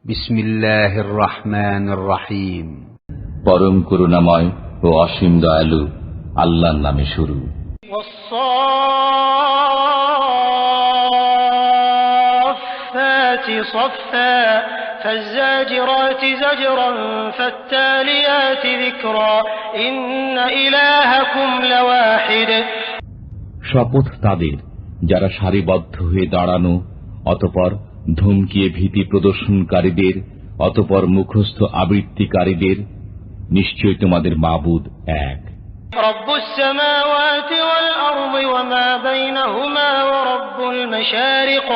বিসমিল্লাহির রহমানির রহিম। পরম করুণাময় ও অসীম দয়ালু আল্লাহর নামে শুরু। والصافات صفا فالزاجرات زجرا فالتاليات ذكرا إن إلهكم لواحد। শপথ তাদের যারা সারিবদ্ধ হয়ে দাঁড়ানো, অতঃপর ধমকিয়ে ভীতি প্রদর্শনকারীদের, অতঃপর মুখস্থ আবৃত্তিকারীদের। নিশ্চয় তোমাদের মাবুদ এক। রব্বুস সামাওয়াতি ওয়াল আরদি ওয়া মা বাইনাহুমা ওয়া রব্বুল মাশারিক।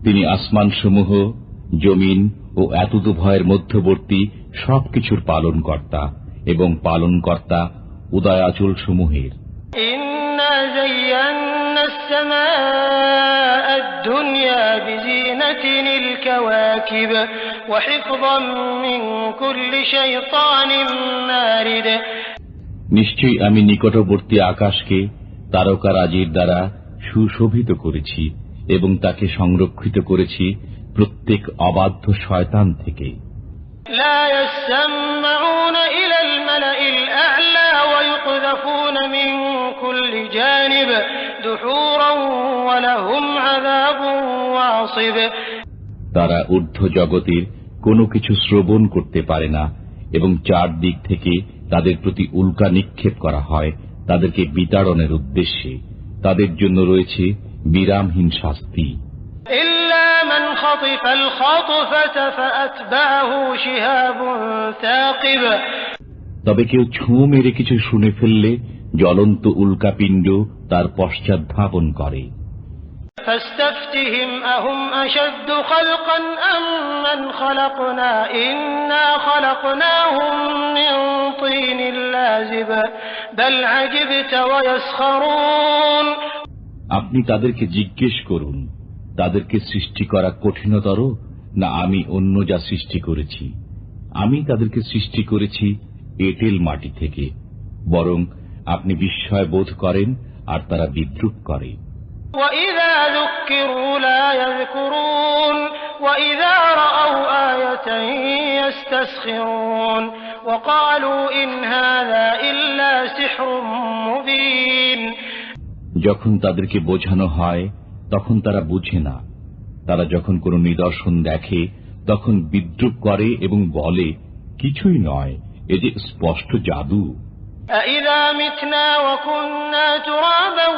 তিনি আসমানসমূহ, জমিন ও এতদুভয়ের মধ্যবর্তী সবকিছুর পালনকর্তা এবং পালনকর্তা উদয়াচল সমূহের। ইন্না যায়্যানাস সামাআদ দুনিয়া বিজিনাতিল কাওয়াকিব ওয়া হিফযাম মিন কুল্লি শাইতানিন মারিদ। নিশ্চয়ই আমি নিকটবর্তী আকাশকে তারকারাজির দ্বারা সুশোভিত করেছি এবং তাকে সংরক্ষিত করেছি প্রত্যেক অবাধ্য শয়তান থেকে। লা ইয়াসমাউনা ইলাল মালাইল আ'লা ওয়া ইউকযাফুনা মিন কুল্লি জানিব দুহুরান ওয়া লাহুম আযাবুন ওয়াসিব। তারা ঊর্ধ্ব জগতের কোনো কিছু শ্রবণ করতে পারে না এবং চারদিক থেকে তাদের প্রতি উল্কা নিক্ষেপ করা হয় তাদেরকে বিতাড়নের উদ্দেশ্যে। তাদের জন্য রয়েছে বিরামহীন শাস্তি। ইল্লা মান খাতিফাল খাতফাতা ফাআতবাহু শিহাবুন সাকিব। তবে কেউ ছুঁ মেরে কিছু শুনে ফেললে জ্বলন্ত উল্কাপিণ্ড তার পশ্চাৎ ধাবন করে। ফাস্তাফতিহিম আহুম আশাদ্দু খালকান আম মান খালাকনা ইন্না খালাকনাহুম মিন তিনিল লাযিব বাল আজিবতা ওয়া ইয়াসখারুন। আপনি তাদেরকে জিজ্ঞেস করুন, তাদেরকে সৃষ্টি করা কঠিনতর না আমি অন্য যা সৃষ্টি করেছি? আমি তাদেরকে সৃষ্টি করেছি এঁটেল মাটি থেকে। বরং আপনি বিস্ময় বোধ করেন আর তারা বিদ্রূপ করে। وَإِذَا ذُكِّرُوا لَا يَذْكُرُونَ وَإِذَا رَأَوْا آيَةً يَسْتَسْخِرُونَ وَقَالُوا إِنْ هَذَا إِلَّا سِحْرٌ مُبِينٌ। যখন তাদেরকে বোঝানো হয় তখন তারা বুঝে না। তারা যখন কোনো নিদর্শন দেখে তখন বিদ্রূপ করে এবং বলে, কিছুই নয়, এ যে স্পষ্ট জাদু। أَإِذَا مِتْنَا وَكُنَّا تُرَابًا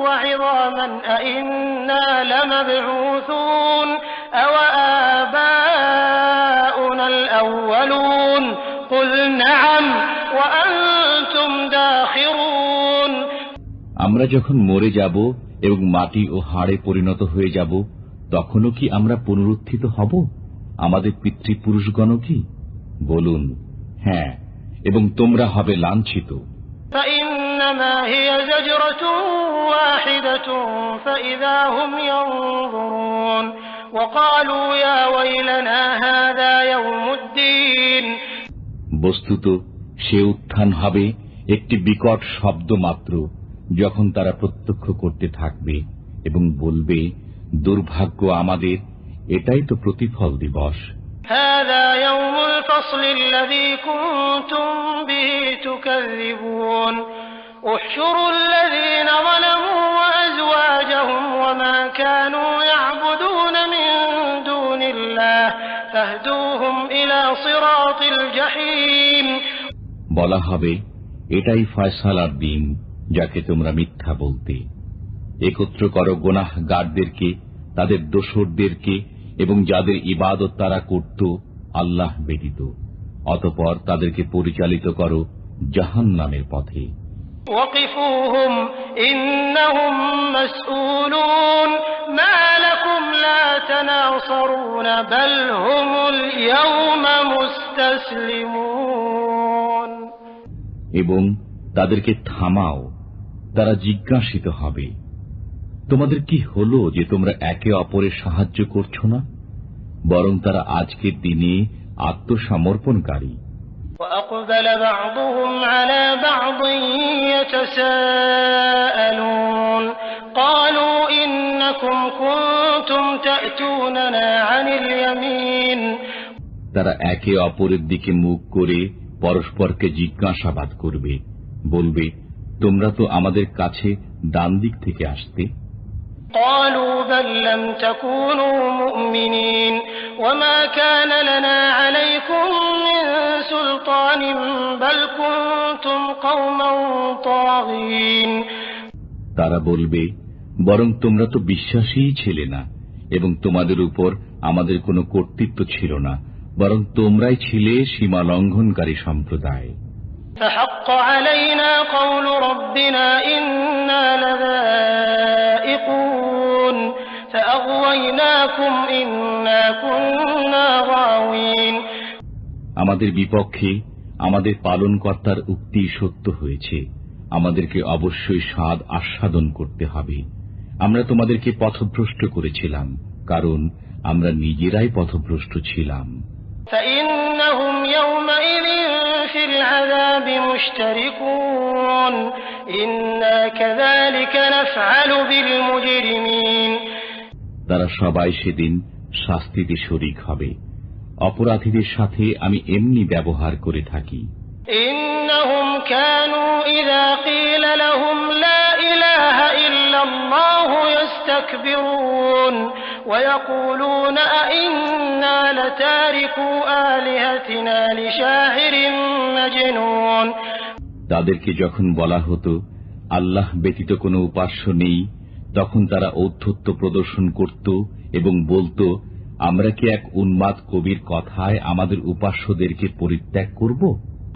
وَعِظَامًا أَإِنَّا لَمَبْعُوثُونَ أَوْ آبَاؤُنَا الْأَوَّلُونَ قُلْ نَعَمْ وَأَنْتُمْ دَاخِرُونَ। আমরা যখন মরে যাব এবং মাটি ও হাড়ে পরিণত হয়ে যাব, তখনও কি আমরা পুনরুত্থিত হব? আমাদের পিতৃপুরুষগণ কি? বলুন, হ্যাঁ, এবং তোমরা হবে লাঞ্ছিত। فإنما هي زجرة واحدة فإذا هم ينظرون وقالوا يا ويلنا هذا يوم الدين। বস্তুত সে উত্থান হবে একটি বিকট শব্দ মাত্র, যখন তারা প্রত্যক্ষ করতে থাকবে এবং বলবে, দুর্ভাগ্য আমাদের, এটাই তো প্রতিফল দিবস। هذا يوم الفصل الذي كنتم به تكذبون احشروا الذين ظلموا وأزواجهم وما كانوا يعبدون من دون الله فاهدوهم إلى صراط الجحيم। বলা হবে, এটাই ফয়সালার দিন যাকে তোমরা মিথ্যা বলতে। একত্র করো গুনাহগারদেরকে, তাদের দোসরদেরকে এবং যাদের ইবাদত তারা করত আল্লাহ ব্যতীত, অতঃপর তাদেরকে পরিচালিত করো জাহান্নামের পথে। ওয়াকিফুহুম ইন্নাহুম মাসউলুন মা লাকুম লা তানাসারুন বাল হুমুল ইয়াওমা মুস্তাসলিমুন। এবং তাদেরকে থামাও, তারা জিজ্ঞাসিত হবে, তোমাদের কি হলো যে তোমরা একে অপরের সাহায্য করছো না? বরং তারা আজকের দিনে আত্মসমর্পণকারী। وأقبل بعضهم على بعض يتساءلون قالوا إنكم كنتم تأتوننا عن اليمين তারা একে অপরের দিকে মুখ করে পরস্পরকে জিজ্ঞাসাবাদ করবে, বলবে, তোমরা তো আমাদের কাছে ডান দিক থেকে আসতে। قالوا بل لم تكونوا مؤمنين وما كان لنا عليكم من سلطان بل كنتم قوما طاغين তারা বলবে, বরং তোমরা তো বিশ্বাসীই ছিলে না এবং তোমাদের উপর আমাদের কোনো কর্তৃত্ব ছিল না, বরং তোমরাই ছিলে সীমা লঙ্ঘনকারী সম্প্রদায়। فحق علينا قول ربنا إنا لذائقون فأغويناكم إنا كنا غاوين আমাদের বিপক্ষে আমাদের পালনকর্তার উক্তি সত্য হয়েছে, আমাদেরকে অবশ্যই স্বাদ আস্বাদন করতে হবে। আমরা তোমাদেরকে পথভ্রষ্ট করেছিলাম, কারণ আমরা নিজেরাই পথভ্রষ্ট ছিলাম। فإنهم يومئذ في العذاب مشتركون إنا كذلك نفعل بالمجرمين তারা সবাই সেদিন শাস্তিতে শরীক হবে। অপরাধীদের সাথে আমি এমনি ব্যবহার করে থাকি। إنهم كانوا إذا قيل لهم لا إله إلا الله يستكبرون ويقولون أئنا لتاركو آلهتنا لشاعر مجنون তাদেরকে যখন বলা হতো আল্লাহ ব্যতীত কোনো উপাস্য নেই, তখন তারা ঔদ্ধত্য প্রদর্শন করত এবং বলতো, আমরা কি এক উন্মাদ কবির কথায় আমাদের উপাস্যদেরকে পরিত্যাগ করব?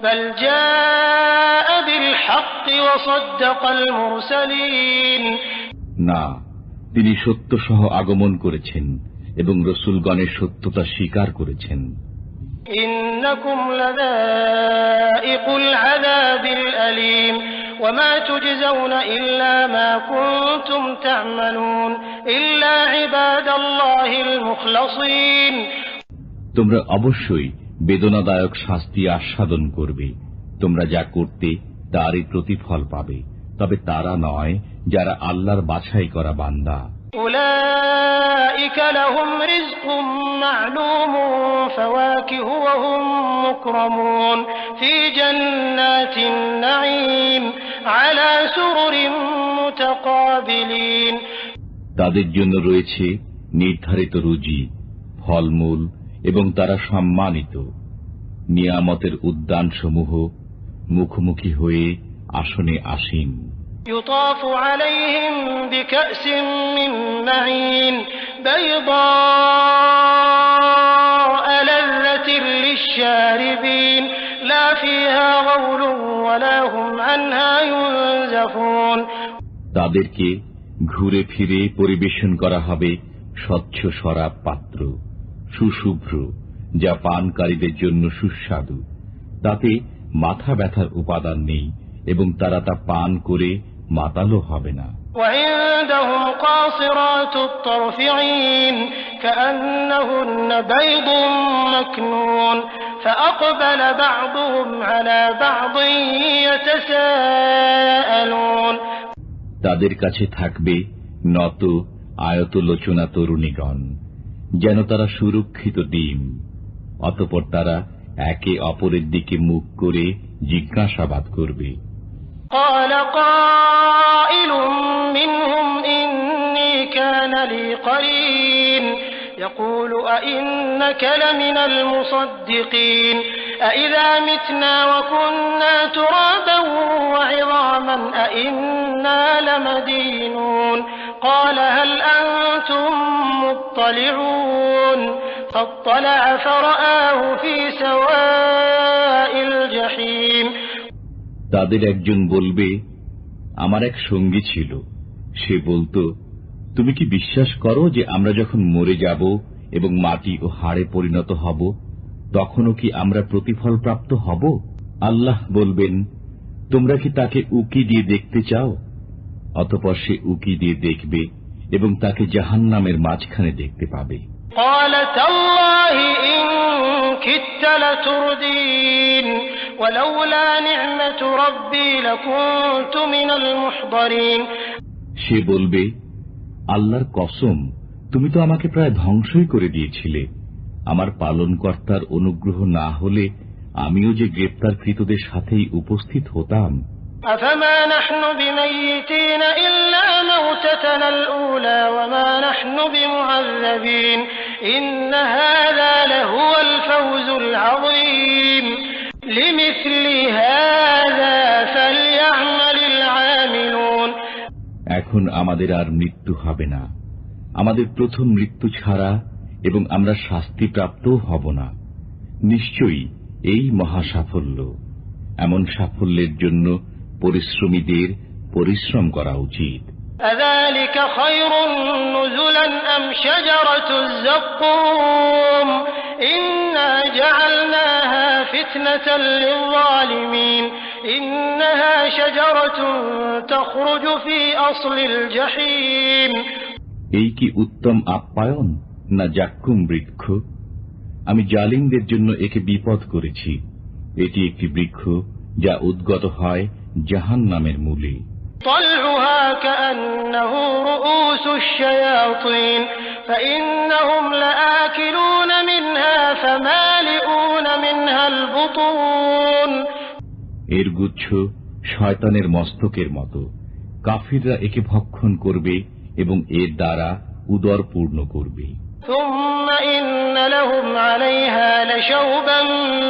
بل جاء بالحق وصدق المرسلين না, তিনি সত্য সহ আগমন করেছেন এবং রসূলগণের সত্যতা স্বীকার করেছেন। إنكم لذائق العذاب الأليم وما تجزون إلا ما كنتم تعملون إلا عباد الله المخلصين তোমরা অবশ্যই বেদনাদায়ক শাস্তি আস্বাদন করবে। তোমরা যা করতে তারই প্রতিফল পাবে, তবে তারা নয় যারা আল্লাহর বাছাই করা বান্দা। أولئك لهم رزق معلوم فواكه وهم مكرمون في جنات النعيم على سرر متقابلين তাদের জন্য রয়েছে নির্ধারিত রুজি, ফলমূল এবং তারা সম্মানিত নিয়ামতের উদ্যানসমূহ মুখোমুখি হয়ে আসনে আসীন। يطاف عليهم بكأس من معين بيضاء لذة للشاربين لا فيها غول ولا هم عنها ينزفون তাদেরকে ঘুরে ফিরে পরিবেশন করা হবে স্বচ্ছ শরাব পাত্র, সুশুভ্র, যা পানকারীদের জন্য সুস্বাদু। তাতে মাথা ব্যথার উপাদান নেই এবং তারা তা পান করে মাতালও হবে না। وعندهم قاصرات الطرف عين كأنهن بيض مكنون فأقبل بعضهم على بعض يتساءلون তাদের কাছে থাকবে নত আয়তলোচনা তরুণীগণ, যেন তারা সুরক্ষিত ডিম। অতঃপর তারা একে অপরের দিকে মুখ করে জিজ্ঞাসাবাদ করবে। قال قائل منهم إني كان لي قرين يقول أئنك لمن المصدقين أإذا متنا وكنا ترابا وعظاما أئنا لمدينون قال هل أنتم مطلعون فاطلع فرآه في سواء الجحيم তাদের একজন বলবে, আমার এক সঙ্গী ছিল, সে বলতো, তুমি কি বিশ্বাস করো যে আমরা যখন মরে যাব এবং মাটি ও হাড়ে পরিণত হব, তখনও কি আমরা প্রতিফল প্রাপ্ত হব? আল্লাহ বলবেন, তোমরা কি তাকে উকি দিয়ে দেখতে চাও? অতঃপর সে উকি দিয়ে দেখবে এবং তাকে জাহান্নামের মাঝখানে দেখতে পাবে। قال تالله إن كدت لتردين ولولا نعمة ربي لكنت من المحضرين সে বলবে, আল্লাহর কসম, তুমি তো আমাকে প্রায় ধ্বংসই করে দিয়েছিলে। আমার পালনকর্তার অনুগ্রহ না হলে আমিও যে গ্রেপ্তারকৃতদের সাথেই উপস্থিত হতাম। أفما نحن بميتين إلا موتتنا الأولى وما نحن بمعذبين إن هذا لهو الفوز العظيم لمثل هذا فليعمل العاملون। এখন আমাদের আর মৃত্যু হবে না, আমাদের প্রথম মৃত্যু ছাড়া, এবং আমরা শাস্তিপ্রাপ্তও হব না। নিশ্চয়ই এই মহা সাফল্য। এমন সাফল্যের জন্য পরিশ্রমীদের পরিশ্রম করা উচিত। أذلك خير نزلا أم شجرة الزقوم إنا جعلناها فتنة للظالمين إنها شجرة تخرج في أصل الجحيم। এই কি উত্তম আপ্যায়ন না জাক্কুম বৃক্ষ? আমি জালিমদের জন্য একে বিপদ করেছি। এটি একটি বৃক্ষ যা উদ্গত হয় জাহান্নামের মূলে। طلعها كأنه رؤوس الشياطين فإنهم لآكلون منها فمالئون منها البطون। এর গুচ্ছ শয়তানের মস্তকের মতো। কাফিররা একে ভক্ষণ করবে এবং এর দ্বারা উদর পূর্ণ করবে। ثم إن لهم عليها لشوبا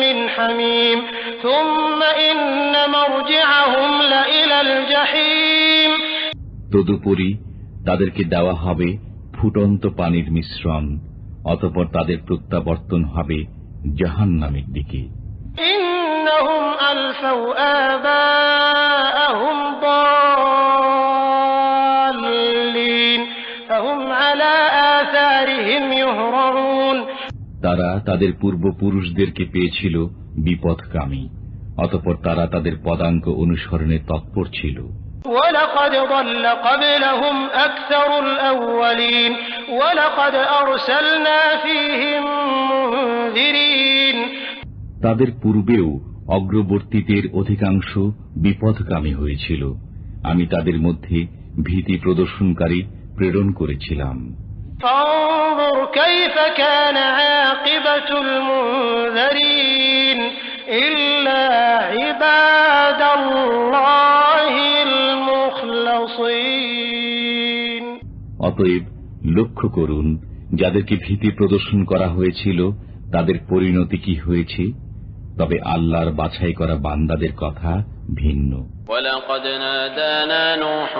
من حميم ثم إن مرجعهم لإلى الجحيم। তদুপরি তাদেরকে দেওয়া হবে ফুটন্ত পানির মিশ্রণ, অতঃপর তাদের প্রত্যাবর্তন হবে জাহান্নামের দিকে। إنهم ألفوا آباءهم ضالين فهم على آثارهم يهرعون। তারা তাদের পূর্বপুরুষদেরকে পেয়েছিল বিপথগামী, অতঃপর তারা তাদের পদাঙ্ক অনুসরণে তৎপর ছিল। ولقد ضل قبلهم أكثر الأولين ولقد أرسلنا فيهم منذرين। তাদের পূর্বেও অগ্রবর্তীদের অধিকাংশ বিপথগামী হয়েছিল। আমি তাদের মধ্যে ভীতি প্রদর্শনকারী প্রেরণ করেছিলাম। فانظر كيف كان عاقبة المنذرين إلا عباد الله المخلصين। অতএব লক্ষ্য করুন, যাদেরকে ভীতি প্রদর্শন করা হয়েছিল তাদের পরিণতি কি হয়েছে। তবে আল্লাহর বাছাই করা বান্দাদের কথা ভিন্ন। وَلَقَدْ نَادَانَا نُوحٌ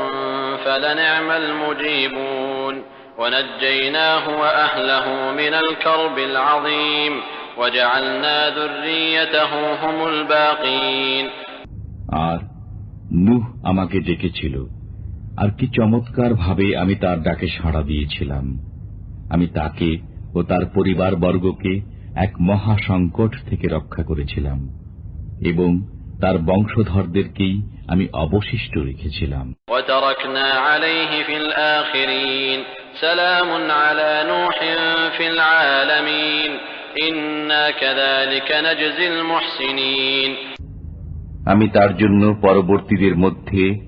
فَلَنِعْمَ الْمُجِيبُونَ وَنَجَّيْنَاهُ وَأَهْلَهُ مِنَ الْكَرْبِ الْعَظِيمِ وَجَعَلْنَا ذُرِّيَّتَهُ هُمُ الْبَاقِينَ। আর নূহ আমাকে ডেকেছিল, আর কি চমৎকার ভাবে আমি তার ডাকে সাড়া দিয়েছিলাম। আমি তাকে ও তার পরিবার বর্গকে এক মহা সংকট থেকে রক্ষা করেছিলাম, এবং তার বংশধরদেরকেই আমি অবশিষ্ট রেখেছিলাম। وَتَرَكْنَا عَلَيْهِ فِي الْآخِرِينَ سَلَامٌ عَلَى نُوحٍ فِي الْعَالَمِينَ إِنَّا كَذَلِكَ نَجْزِي الْمُحْسِنِينَ। আমি তার জন্য পরবর্তীদের মধ্যে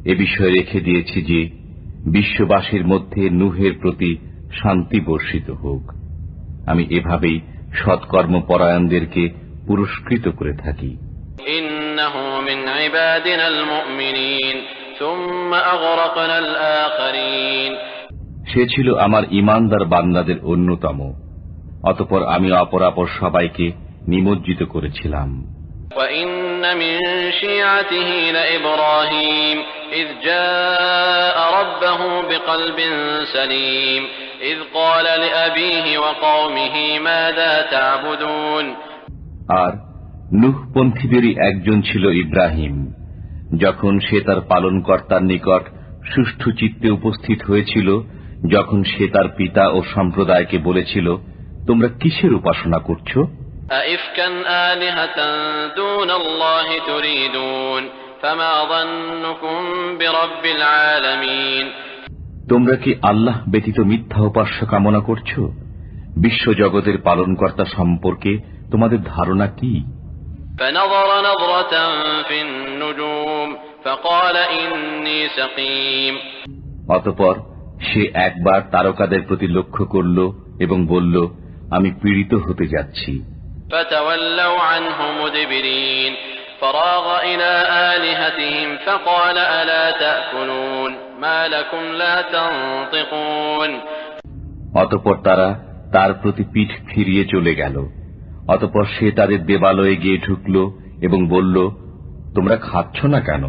এ বিষয় রেখে দিয়েছি যে বিশ্ববাসীর মধ্যে নূহের প্রতি শান্তি বর্ষিত হোক। আমি এভাবেই সৎকর্মপরায়ণদেরকে পুরস্কৃত করে থাকি। ইন্নাহু মিন ইবাদিনাল মুমিনিন সুম্মা আগরাকনাল আখিরিন। সে ছিল আমার ঈমানদার বান্দাদের অন্যতম, অতঃপর আমি অপরাপর সবাইকে নিমজ্জিত করেছিলাম। وَإِنَّ مِن شِيعَتِهِ لَإِبْرَاهِيمَ إِذْ جَاءَ رَبَّهُ بِقَلْبٍ سَلِيمٍ إِذْ قَالَ لِأَبِيهِ وَقَوْمِهِ مَاذَا تَعْبُدُونَ। আর নূহপন্থীদেরই একজন ছিল ইব্রাহিম, যখন সে তার পালনকর্তার নিকট সুষ্ঠু চিত্তে উপস্থিত হয়েছিল, যখন সে তার পিতা ও সম্প্রদায়কে বলেছিল, তোমরা কিসের উপাসনা করছো? أَئِفْكًا آلِهَةً دُونَ اللَّهِ تُرِيدُونَ فَمَا ظَنُّكُمْ بِرَبِّ الْعَالَمِينَ। তোমরা কি আল্লাহ ব্যতীত মিথ্যা উপাস্য কামনা করছো? বিশ্বজগতের পালনকর্তা সম্পর্কে তোমাদের ধারণা কি? فَنَظَرَ نَظْرَةً فِي النُّجُومِ فَقَالَ إِنِّي سَقِيمٌ। অতঃপর সে একবার তারকাদের প্রতি লক্ষ্য করল এবং বলল, আমি পীড়িত হতে যাচ্ছি। فتولوا عنه مدبرين فراغ إلى آلهتهم فقال ألا تأكلون ما لكم لا تنطقون। অতঃপর তারা তার প্রতি পিঠ ফিরিয়ে চলে গেল। অতঃপর সে তাদের দেবালয়ে গিয়ে ঢুকল এবং বলল, তোমরা খাচ্ছ না কেন?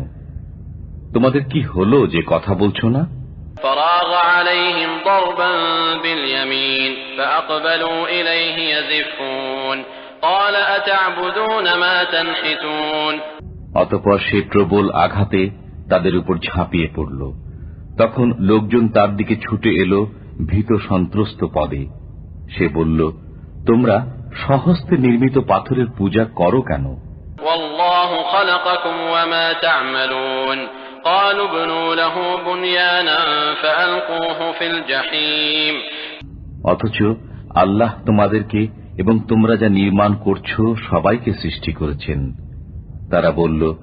তোমাদের কি হলো যে কথা বলছো না? فراغ عليهم ضربا باليمين فأقبلوا إليه يزفون قال أتعبدون ما تنحتون। অতঃপর সে প্রবল আঘাতে তাদের উপর ঝাঁপিয়ে পড়ল। তখন লোকজন তার দিকে ছুটে এলো ভীত সন্ত্রস্ত পদে। সে বলল, তোমরা স্বহস্তে নির্মিত পাথরের পূজা করো কেন? والله خلقكم وما تعملون قالوا ابنوا له بنيانا فألقوه في الجحيم। অথচ আল্লাহ তোমাদেরকে এবং তোমরা যা নির্মাণ করছো সবাইকে সৃষ্টি করেছেন। তারা বলল,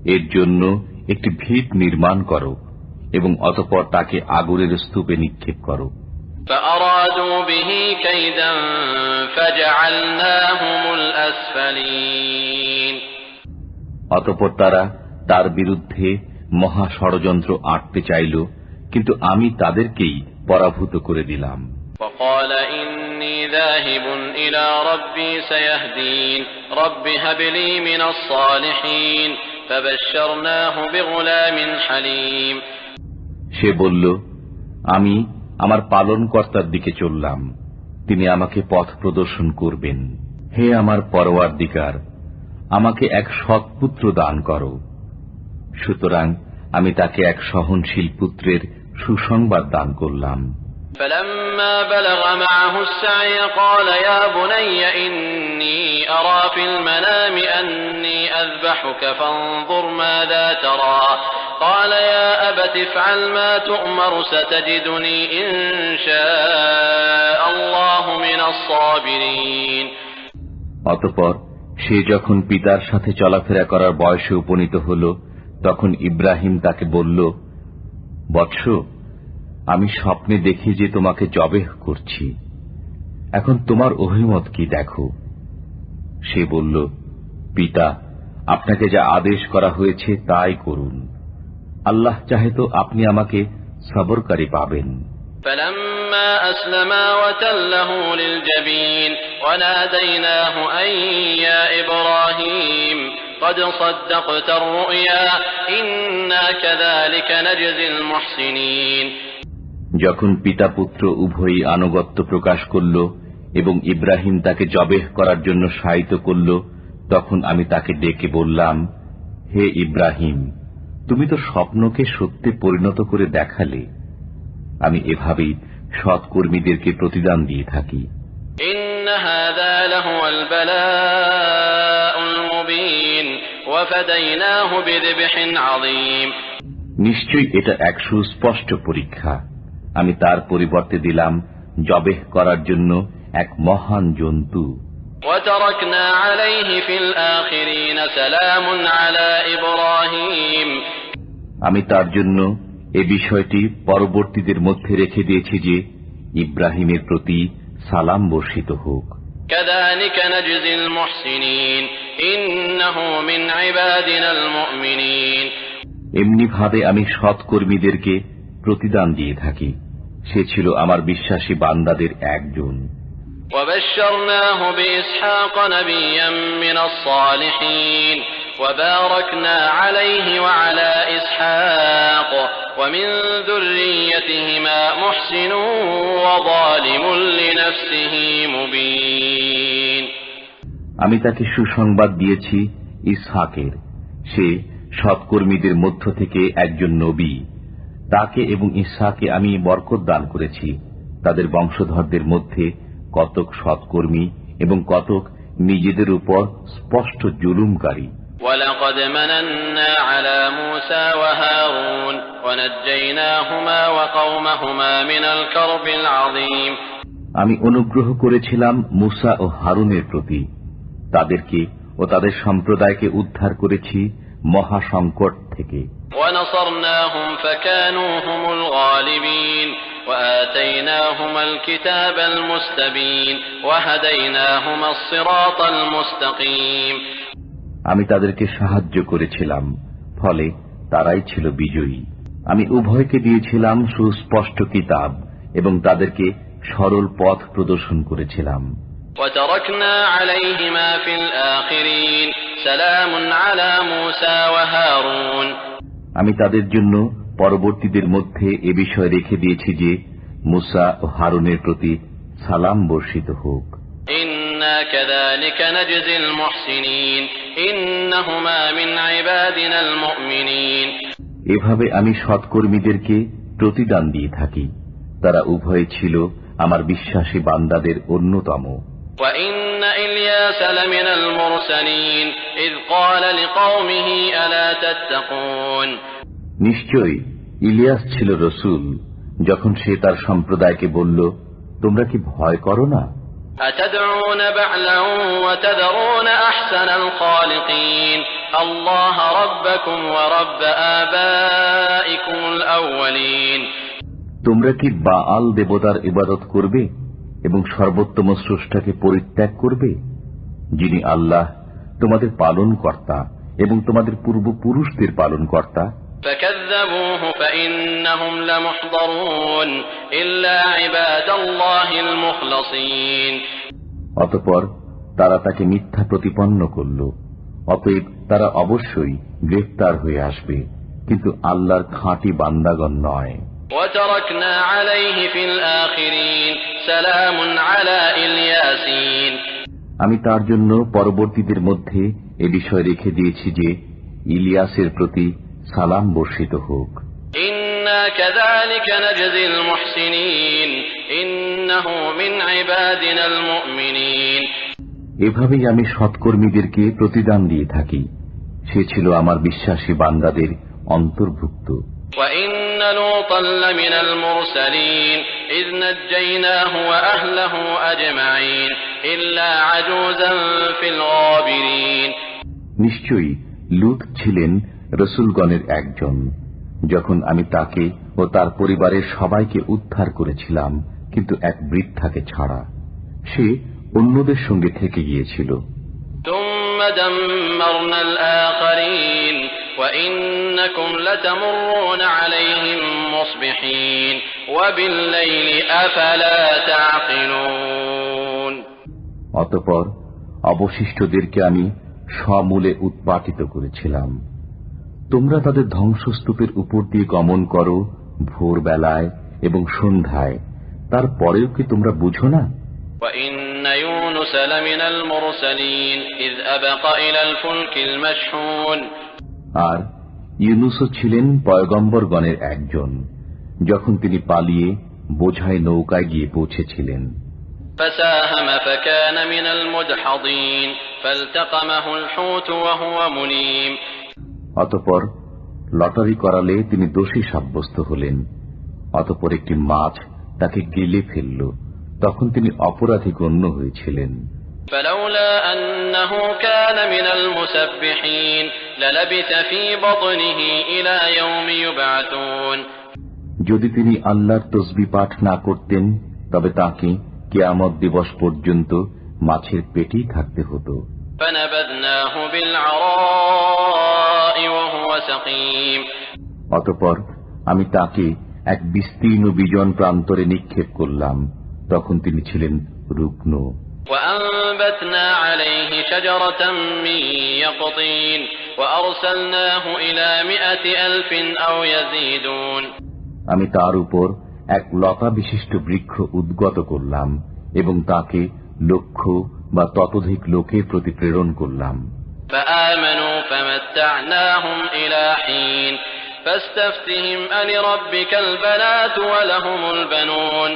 এর জন্য একটি ভিত নির্মাণ করো এবং অতঃপর তাকে আগুনের স্তূপে নিক্ষেপ করো। فأرادوا به كيدا فجعلناهم الأسفلين। অতঃপর তারা তার বিরুদ্ধে মহা ষড়যন্ত্র আঁটতে চাইল, কিন্তু আমি তাদেরকেই পরাভূত করে দিলাম। وقال إني ذاهب إلى ربي سيهدين رب هب لي من الصالحين فبشرناه بغلام حليم। সে বলল, আমি আমার পালনকর্তার দিকে চললাম, তিনি আমাকে পথ প্রদর্শন করবেন। হে আমার পরওয়ারদিগার, আমাকে এক সৎপুত্র দান করো। সুতরাং আমি তাকে এক সহনশীল পুত্রের সুসংবাদ দান করলাম। فلما بلغ معه السعي قال يا بني إني أرى في المنام أني أذبحك فانظر ماذا ترى قال يا أبت افعل ما تؤمر ستجدني إن شاء الله من الصابرين। অতঃপর সে যখন পিতার সাথে চলাফেরা করার বয়সে উপনীত হল, তখন ইব্রাহিম তাকে বলল, বৎস, আমি স্বপ্নে দেখি যে তোমাকে জবেহ করছি, এখন তোমার অভিমত কি দেখো। সে বলল, পিতা, আপনাকে যা আদেশ করা হয়েছে তাই করুন। আল্লাহ চাহে তো আপনি আমাকে সবরকারী পাবেন। فلما أسلما وتله للجبين وناديناه أن يا إبراهيم قد صدقت الرؤيا إنا كذلك نجزي المحسنين। যখন পিতা পুত্র উভয়ই আনুগত্য প্রকাশ করল এবং ইব্রাহিম তাকে জবেহ করার জন্য শায়িত করল, তখন আমি তাকে ডেকে বললাম, হে ইব্রাহিম, তুমি তো স্বপ্নকে সত্যে পরিণত করে দেখালে। আমি এভাবেই সৎকর্মীদেরকে প্রতিদান দিয়ে থাকি। إن هذا لهو البلاء المبين وفديناه بذبح عظيم। নিশ্চয়ই এটা এক সুস্পষ্ট পরীক্ষা। আমি তার পরিবর্তে দিলাম জবেহ করার জন্য এক মহান জন্তু। وتركنا عليه في الآخرين سلام على إبراهيم। আমি তার জন্য এ বিষয়টি পরবর্তীদের মধ্যে রেখে দিয়েছি যে ইব্রাহিমের প্রতি সালাম বর্ষিত হোক। كذلك نجزي المحسنين إنه من عبادنا المؤمنين। এমনি ভাবে আমি সৎকর্মীদেরকে প্রতিদান দিয়ে থাকি, সে ছিল আমার বিশ্বাসী বান্দাদের একজন। وبشرناه بإسحاق نبيا من الصالحين وباركنا عليه وعلى إسحاق ومن ذريتهما محسن وظالم لنفسه مبين। আমি তাকে সুসংবাদ দিয়েছি ইসহাকের, সে সৎকর্মীদের মধ্য থেকে একজন নবী। তাকে এবং ইসহাকে আমি বরকত দান করেছি। তাদের বংশধরদের মধ্যে কতক সৎকর্মী এবং কতক নিজেদের উপর স্পষ্ট জুলুমকারী। وَلَقَدْ مَنَنَّا عَلَى مُوسَى وَهَارُونَ وَنَجَّيْنَاهُمَا وَقَوْمَهُمَا مِنَ الْكَرْبِ الْعَظِيمِ। আমি অনুগ্রহ করেছিলাম মুসা ও হারুনের প্রতি, তাদেরকে ও তাদের সম্প্রদায়কে উদ্ধার করেছি মহা সংকট থেকে। وَنَصَرْنَاهُمَا فنصرناهم فكانوا هم الغالبين وآتيناهما الكتاب المستبين وهديناهما الصراط المستقيم আমি তাদেরকে সাহায্য করেছিলাম, ফলে তারাই ছিল বিজয়ী। আমি উভয়কে দিয়েছিলাম সুস্পষ্ট কিতাব এবং তাদেরকে সরল পথ প্রদর্শন করেছিলাম। وتركنا عليهما في الآخرين سلام على موسى وهارون আমি তাদের জন্য পরবর্তীদের মধ্যে এ বিষয় রেখে দিয়েছি যে মুসা ও হারুনের প্রতি সালাম বর্ষিত হোক। إنا كذلك نجزي المحسنين إنهما من عبادنا المؤمنين এভাবে আমি সৎকর্মীদেরকে প্রতিদান দিয়ে থাকি, তারা উভয়ে ছিল আমার বিশ্বাসী বান্দাদের অন্যতম। وإن إلياس لمن المرسلين إذ قال لقومه ألا تتقون নিশ্চয়ই ইলিয়াস ছিল রসূল, যখন সে তার সম্প্রদায়কে বলল, তোমরা কি ভয় করো না? أتدعون بعلا وتذرون أحسن الخالقين الله ربكم ورب آبائكم الأولين তোমরা কি বাআল দেবতার ইবাদত করবে এবং সর্বোত্তম স্রষ্টাকে পরিত্যাগ করবে, যিনি আল্লাহ তোমাদের পালন কর্তা এবং তোমাদের পূর্বপুরুষদের পালন কর্তা? فكذبوه فإنهم لمحضرون إلا عباد الله المخلصين অতঃপর তারা তাকে মিথ্যা প্রতিপন্ন করল, অতএব তারা অবশ্যই গ্রেফতার হয়ে আসবে, কিন্তু আল্লাহর খাঁটি বান্দাগণ নয়। وتركنا عليه في الآخرين سلام على الياسين আমি তার জন্য পরবর্তীদের মধ্যে এ বিষয় রেখে দিয়েছি যে ইলিয়াসের প্রতি সালাম বর্ষিত হোক। إنا كذلك نجزي المحسنين إنه من عبادنا المؤمنين এভাবেই আমি সৎকর্মীদেরকে প্রতিদান দিয়ে থাকি, সে ছিল আমার বিশ্বাসী বান্দাদের অন্তর্ভুক্ত। وإن لوطا لمن المرسلين إذ نجيناه وأهله أجمعين إلا عجوزا في الغابرين নিশ্চয়ই লূত ছিলেন রসূলগণের একজন, যখন আমি তাকে ও তার পরিবারের সবাইকে উদ্ধার করেছিলাম, কিন্তু এক বৃদ্ধাকে ছাড়া, সে অন্যদের সঙ্গে থেকে গিয়েছিল। ثم دمرنا الآخرين وإنكم لتمرون عليهم مصبحين وبالليل أفلا تعقلون অতঃপর অবশিষ্টদেরকে আমি সমূলে উৎপাটিত করেছিলাম। তোমরা তাদের ধ্বংসস্তূপের উপর দিয়ে গমন করো ভোরবেলায় এবং সন্ধ্যায়, তারপরেও কি তোমরা বুঝো না? وإن يونس لمن المرسلين إذ أبق إلى الفلك المشحون আর ইউনুসও ছিলেন পয়গম্বরগণের একজন, যখন তিনি পালিয়ে বোঝাই নৌকায় গিয়ে পৌঁছেছিলেন। فساهم فكان من المدحضين فالتقمه الحوت وهو مليم অতঃপর লটারি করালে তিনি দোষী সাব্যস্ত হলেন। অতঃপর একটি মাছ তাকে গিলে ফেলল, তখন তিনি অপরাধী গণ্য হয়েছিলেন। فلولا أنه كان من المسبحين للبث في بطنه إلى يوم يبعثون যদি তিনি আল্লাহর তসবিহ পাঠ না করতেন, তবে তাকে কিয়ামত দিবস পর্যন্ত মাছের পেটেই থাকতে হতো। فنبذناه بالعراء وهو سقيم অতঃপর আমি তাকে এক বিস্তীর্ণ বিজন প্রান্তরে নিক্ষেপ করলাম, তখন তিনি ছিলেন রুগ্ন। وأنبتنا عليه شجرة من يقطين وأرسلناه إلى 100,000 أو يزيدون আমি তার উপর এক লতা বিশিষ্ট বৃক্ষ উদ্গত করলাম এবং তাকে লক্ষ বা ততোধিক লোকের প্রতি প্রেরণ করলাম। فآمنوا فمتعناهم إلى حين فاستفتهم ألربك البنات ولهم البنون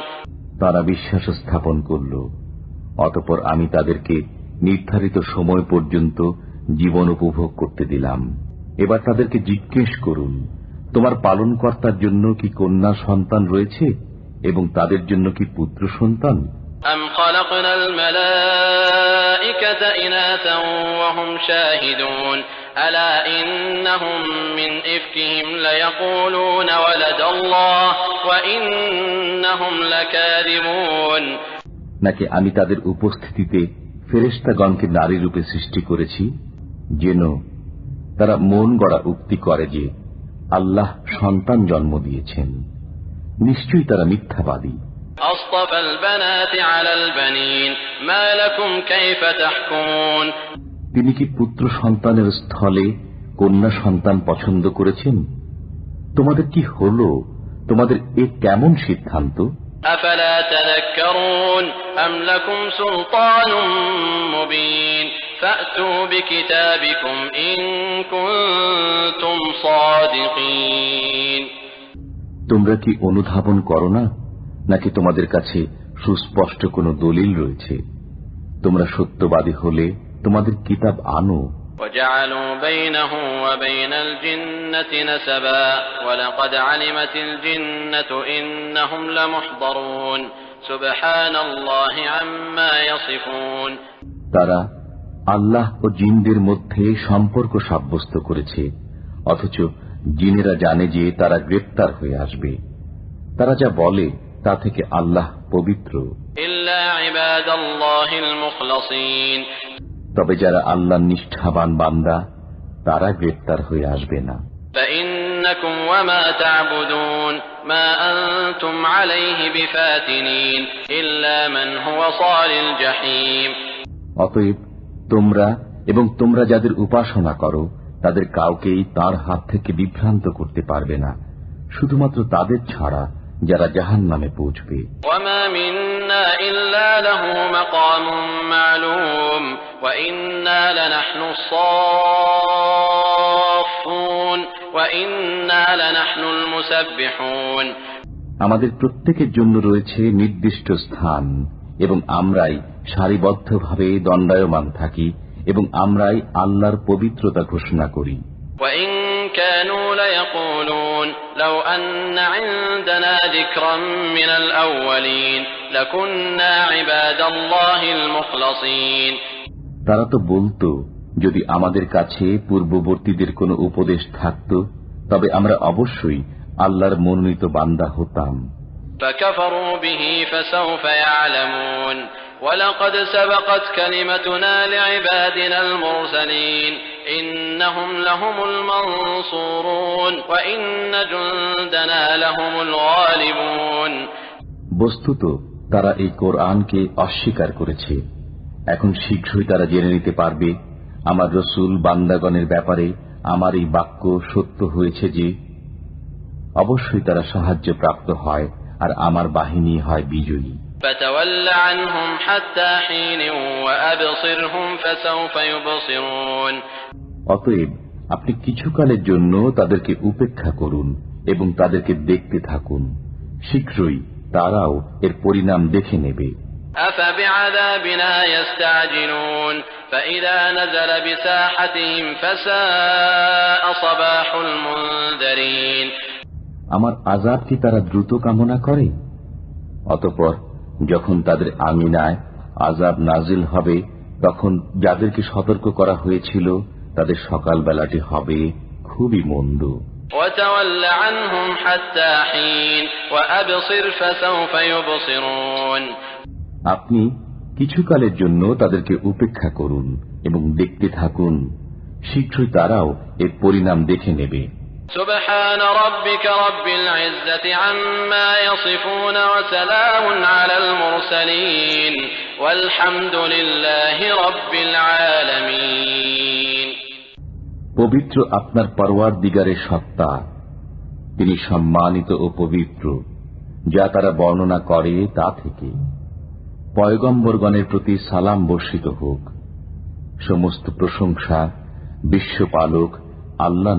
তারা বিশ্বাস স্থাপন করল। অতঃপর আমি তাদেরকে নির্ধারিত সময় পর্যন্ত জীবন উপভোগ করতে দিলাম। এবার তাদেরকে জিজ্ঞেস করুন, তোমার পালনকর্তার জন্য কি কন্যা সন্তান রয়েছে এবং তাদের জন্য কি পুত্র সন্তান? أم خلقنا الملائكة إناثا وهم شاهدون ألا إنهم من إفكهم ليقولون ولد الله وإنهم لكاذبون। নাকি আমি তাদের উপস্থিতিতে ফেরেশতাগণকে নারী রূপে সৃষ্টি করেছি, যেন তারা মন গড়া উক্তি করে যে আল্লাহ সন্তান জন্ম দিয়েছেন। নিশ্চয়ই তারা মিথ্যাবাদী। أصطفى البنات على البنين ما لكم كيف تحكمون। তিনি কি পুত্র সন্তানের স্থলে কন্যা সন্তান পছন্দ করেছেন? তোমাদের কি হলো? তোমাদের এ কেমন সিদ্ধান্ত? أفلا تذكرون أم لكم سلطان مبين فأتوا بكتابكم إن كنتم صادقين। তোমরা কি অনুধাবন করো না, নাকি তোমাদের কাছে সুস্পষ্ট কোনো দলিল রয়েছে? তোমরা সত্যবাদী হলে তোমাদের কিতাব আনো। وجعلوا بينه وبين الجنة نسبا ولقد علمت الجنة إنهم لمحضرون سبحان الله عما يصفون। তারা আল্লাহ ও জিনদের মধ্যে সম্পর্ক সাব্যস্ত করেছে, অথচ জিনেরা জানে যে তারা গ্রেপ্তার হয়ে আসবে। তারা যা বলে তা থেকে আল্লাহ পবিত্র। إلا عباد الله المخلصين। তবে যারা আল্লাহর নিষ্ঠাবান বান্দা, তারা গ্রেপ্তার হয়ে আসবে না। فإنكم وما تعبدون ما أنتم عليه بفاتنين إلا من هو صال الجحيم। অতএব তোমরা এবং তোমরা যাদের উপাসনা করো তাদের কাউকেই তার হাত থেকে বিভ্রান্ত করতে পারবে না, শুধুমাত্র তাদের ছাড়া যারা জাহান্নামে পৌঁছবে। وما منا إلا له مقام معلوم وإنا لنحن الصافون وإنا لنحن المسبحون। আমাদের প্রত্যেকের জন্য রয়েছে নির্দিষ্ট স্থান এবং আমরাই সারিবদ্ধভাবে দণ্ডায়মান থাকি এবং আমরাই আল্লাহর পবিত্রতা ঘোষণা করি। وإن كانوا ليقولون لو أن عندنا ذكرا من الأولين لكنا عباد الله المخلصين। তারা তো বলতো, যদি আমাদের কাছে পূর্ববর্তীদের কোনো উপদেশ থাকত তবে আমরা অবশ্যই আল্লাহর মনোনীত বান্দা হতাম। فكفروا به فسوف يعلمون ولقد سبقت كلمتنا لعبادنا المرسلين إنهم لهم المنصورون وإن جندنا لهم الغالبون। বস্তুত তারা এই কোরআনকে অস্বীকার করেছে। এখন শীঘ্রই তারা জেনে নিতে পারবে আমার রসূল বান্দাগণের ব্যাপারে আমার এই বাক্য সত্য হয়েছে যে অবশ্যই তারা সাহায্য প্রাপ্ত হয় আর আমার বাহিনী হয় বিজয়ী। فتول عنهم حتى حين وأبصرهم فسوف يبصرون। অতএব আপনি কিছুকালের জন্য তাদেরকে উপেক্ষা করুন এবং তাদেরকে দেখতে থাকুন, শীঘ্রই তারাও এর পরিণাম দেখে নেবে। أفبعذابنا يستعجلون فإذا نزل بساحتهم فساء صباح المنذرين। আমার আযাব কি তারা দ্রুত কামনা করে? অতঃপর যখন তাদের আমিনায় আযাব নাজিল হবে তখন যাদেরকে সতর্ক করা হয়েছিল তাদের সকালবেলাটি হবে খুবই মন্দ। وتول عنهم حتى حين وأبصر فسوف يبصرون। আপনি কিছুকালের জন্য তাদেরকে উপেক্ষা করুন এবং দেখতে থাকুন, শীঘ্রই তারাও এর পরিণাম দেখে নেবে। سبحان ربك رب العزة عما يصفون وسلام على المرسلين والحمد لله رب العالمين। পবিত্র আপনার পরওয়ারদিগারের সত্তা, তিনি সম্মানিত ও পবিত্র যা তারা বর্ণনা করে তা থেকে। পয়গম্বরগণের প্রতি সালাম বর্ষিত হোক। সমস্ত প্রশংসা বিশ্বপালক আল্লাহ